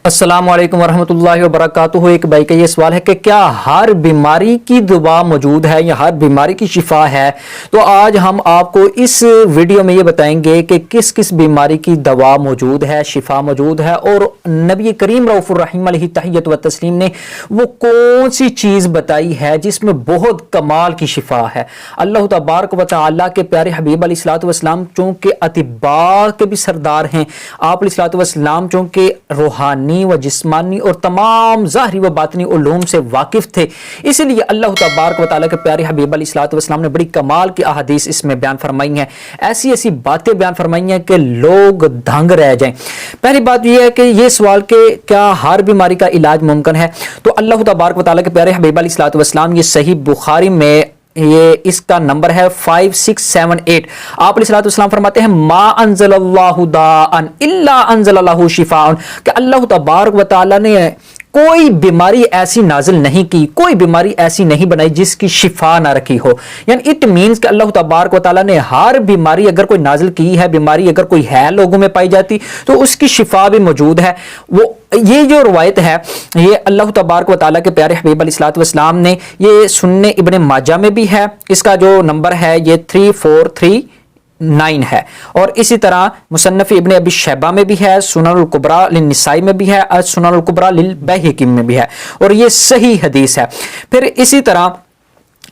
السلام علیکم ورحمۃ اللہ وبرکاتہ۔ ایک بھائی کا یہ سوال ہے کہ کیا ہر بیماری کی دوا موجود ہے یا ہر بیماری کی شفا ہے؟ تو آج ہم آپ کو اس ویڈیو میں یہ بتائیں گے کہ کس کس بیماری کی دوا موجود ہے، شفا موجود ہے، اور نبی کریم رؤوف الرحیم علیہ تحیت و تسلیم نے وہ کون سی چیز بتائی ہے جس میں بہت کمال کی شفا ہے۔ اللہ تبارک و تعالیٰ کے پیارے حبیب علیہ الصلوۃ والسلام چونکہ اطباء کے بھی سردار ہیں، آپ علیہ الصلوۃ والسلام چونکہ روحانی و جسمانی اور تمام ظاہری و باطنی علوم سے واقف تھے، اسی لیے اللہ تبارک و تعالیٰ کے پیارے حبیب علیہ الصلوۃ والسلام نے بڑی کمال کی احادیث اس میں بیان فرمائی ہیں، ایسی باتیں بیان فرمائی ہیں کہ لوگ دھنگ رہ جائیں۔ پہلی بات یہ ہے کہ یہ سوال کہ کیا ہر بیماری کا علاج ممکن ہے، تو اللہ تبارک و تعالیٰ کے پیارے حبیب علیہ الصلوۃ والسلام یہ صحیح بخاری میں یہ اس کا نمبر ہے 5678۔ آپ علیہ الصلوۃ والسلام فرماتے ہیں ما انزل اللہ داء الا انزل له شفاء، کہ اللہ تبارک و تعالی نے کوئی بیماری ایسی نازل نہیں کی، کوئی بیماری ایسی نہیں بنائی جس کی شفا نہ رکھی ہو۔ یعنی اٹ مینس کہ اللہ تبارک و تعالیٰ نے ہر بیماری اگر کوئی نازل کی ہے، بیماری اگر کوئی ہے لوگوں میں پائی جاتی تو اس کی شفا بھی موجود ہے۔ وہ یہ جو روایت ہے یہ اللہ تبارک و تعالیٰ کے پیارے حبیب علیہ الصلوۃ والسلام نے یہ سنن ابن ماجہ میں بھی ہے، اس کا جو نمبر ہے یہ 3439 ہے، اور اسی طرح مصنف ابن ابی شیبہ میں بھی ہے، سنن الکبریٰ للنسائی میں بھی ہے، سنن الکبریٰ للبیہقی میں بھی ہے، اور یہ صحیح حدیث ہے۔ پھر اسی طرح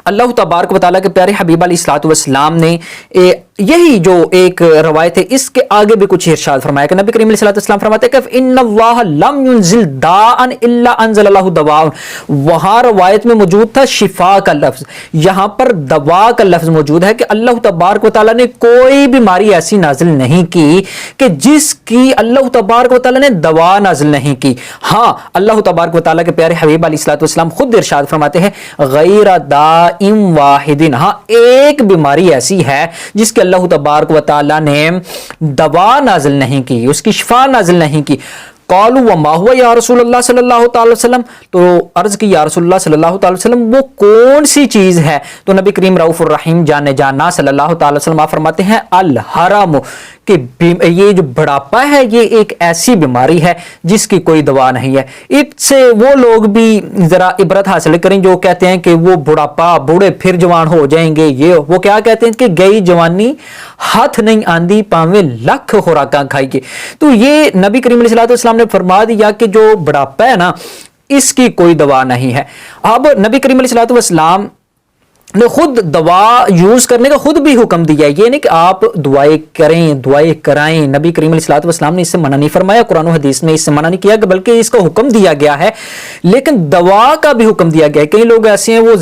اللہ تبارک و تعالیٰ کے پیارے حبیب علیہ الصلوۃ والسلام نے یہی جو ایک روایت ہے اس کے آگے بھی کچھ ارشاد فرمایا کہ نبی کریم علیہ الصلوۃ والسلام فرماتے ہیں کہ ان اللہ لم ينزل داء الا انزل له دواء، وہاں روایت میں موجود تھا شفا کا لفظ، یہاں پر دوا کا لفظ موجود ہے کہ اللہ تبارک و تعالیٰ نے کوئی بیماری ایسی نازل نہیں کی کہ جس کی اللہ تبارک و تعالیٰ نے دوا نازل نہیں کی۔ ہاں اللہ تبارک و تعالیٰ کے پیارے حبیب علیہ الصلوۃ والسلام خود ارشاد فرماتے ہیں غیر داء واحد، ہاں ایک بیماری ایسی ہے جس کے اللہ تبارک و تعالیٰ نے دوا نازل نہیں کی، اس کی شفا نازل نہیں کی۔ قالوا وما هو یا رسول اللہ صلی اللہ تعالی وسلم، تو عرض کی یا رسول اللہ صلی اللہ تعالی وسلم وہ کون سی چیز ہے؟ تو نبی کریم رؤوف الرحیم جانے جانا صلی اللہ تعالی وسلم آپ فرماتے ہیں الحرم، کہ یہ جو بڑھاپا ہے یہ ایک ایسی بیماری ہے جس کی کوئی دوا نہیں ہے۔ اس سے وہ لوگ بھی ذرا عبرت حاصل کریں جو کہتے ہیں کہ وہ بڑھاپا بوڑھے پھر جوان ہو جائیں گے، یہ وہ کیا کہتے ہیں کہ گئی جوانی ہاتھ نہیں آندی پاویں لکھ خوراکاں کھائیے۔ تو یہ نبی کریم علیہ الصلوۃ والسلام نے فرما دیا کہ جو بڑھاپا ہے نا اس کی کوئی دوا نہیں ہے۔ اب نبی کریم علیہ الصلوۃ والسلام نے خود دوا یوز کرنے کا خود بھی حکم دیا ہے، یہ نہیں کہ آپ دعائیں کریں دعائیں کرائیں، نبی کریم علیہ الصلوۃ والسلام نے اس سے منع نہیں فرمایا، قرآن و حدیث میں اس سے منع نہیں کیا بلکہ اس کا حکم دیا گیا ہے، لیکن دوا کا بھی حکم دیا گیا ہے۔ کئی لوگ ایسے ہیں وہ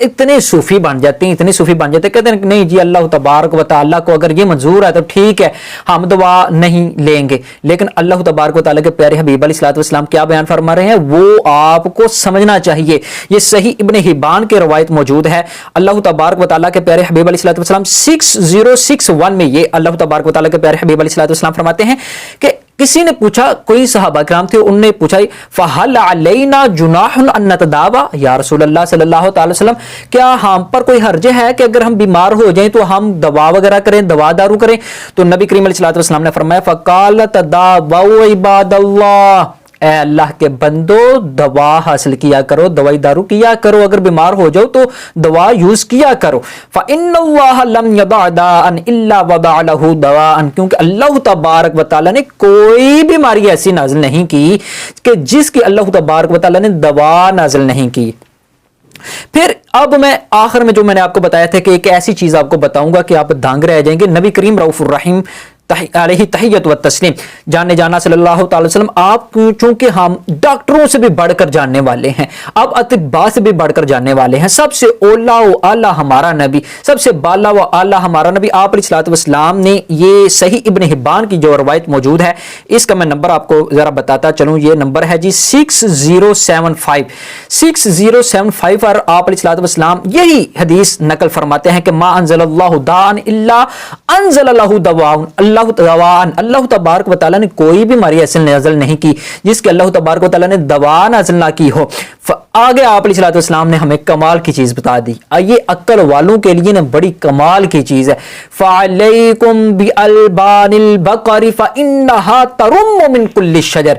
اتنے صوفی بن جاتے ہیں کہتے ہیں کہ نہیں جی اللہ تبارک و تعالیٰ کو اگر یہ منظور ہے تو ٹھیک ہے ہم دوا نہیں لیں گے، لیکن اللہ تبارک و تعالیٰ کے پیارے حبیب علیہ الصلوۃ والسلام کیا بیان فرما رہے ہیں وہ آپ کو سمجھنا چاہیے۔ یہ صحیح ابن حبان کی روایت موجود ہے، اللہ تبارک و تعالیٰ کے پیارے حبیب علیہ الصلوۃ والسلام 6061 میں یہ اللہ تبارک و تعالیٰ کے پیارے حبیب علیہ الصلوۃ والسلام فرماتے ہیں کہ کسی نے پوچھا، کوئی صحابہ کرام تھے انہوں نے پوچھا فَهَلْ عَلَيْنَا جُنَاحٌ أَن نَتَدَاوَى، یا رسول اللہ صلی اللہ تعالی وسلم کیا ہم پر کوئی حرج ہے کہ اگر ہم بیمار ہو جائیں تو ہم دوا وغیرہ کریں، دوا دارو کریں؟ تو نبی کریم علیہ الصلوۃ والسلام نے فرمایا فَقَالَ تَدَاوَوْا عِبَادَ اللَّهِ، اے اللہ کے بندو دوا حاصل کیا کرو، دوائی دارو کیا کرو، اگر بیمار ہو جاؤ تو دوا یوز کیا کرو۔ فَإِنَّ اللَّهَ لَمْ يَضَعْ دَاءً إِلَّا وَضَعَ لَهُ دَوَاءً، کیونکہ اللہ تبارک و تعالیٰ نے کوئی بیماری ایسی نازل نہیں کی کہ جس کی اللہ تبارک و تعالیٰ نے دوا نازل نہیں کی۔ پھر اب میں آخر میں جو میں نے آپ کو بتایا تھا کہ ایک ایسی چیز آپ کو بتاؤں گا کہ آپ دھانگ رہ جائیں گے، نبی کریم رؤوف الرحیم علیہ تحیت و تسلیم جانے جانا صلی اللہ تعالی وسلم آپ چونکہ ہم ڈاکٹروں سے بھی بڑھ کر جاننے والے ہیں، اب اطباء سے بھی بڑھ کر جاننے والے ہیں، سب سے اولا و اعلیٰ ہمارا نبی، سب سے بالا و اعلیٰ ہمارا نبی آپ علیہ الصلوۃ والسلام نے یہ صحیح ابن حبان کی جو روایت موجود ہے اس کا میں نمبر آپ کو ذرا بتاتا چلوں، یہ نمبر ہے جی 6075 پر آپ علیہ الصلوۃ والسلام یہی حدیث نقل فرماتے ہیں کہ ما انزل اللہ داء الا انزل له دواء، اللہ تبارک و تعالیٰ نے کوئی بیماری ایسی نازل نہیں کی جس کے اللہ تبارک و تعالیٰ نے دوا نازل نہ کی ہو۔ آگے آپ علیہ الصلوۃ والسلام نے ہمیں کمال کی چیز بتا دی، یہ عقل والوں کے لیے بڑی کمال کی چیز ہے۔ فَعَلَيْكُمْ بِأَلْبَانِ الْبَقَرِ فَإِنَّهَا تَرُمُّ مِنْ كُلِّ الشَّجَرِ،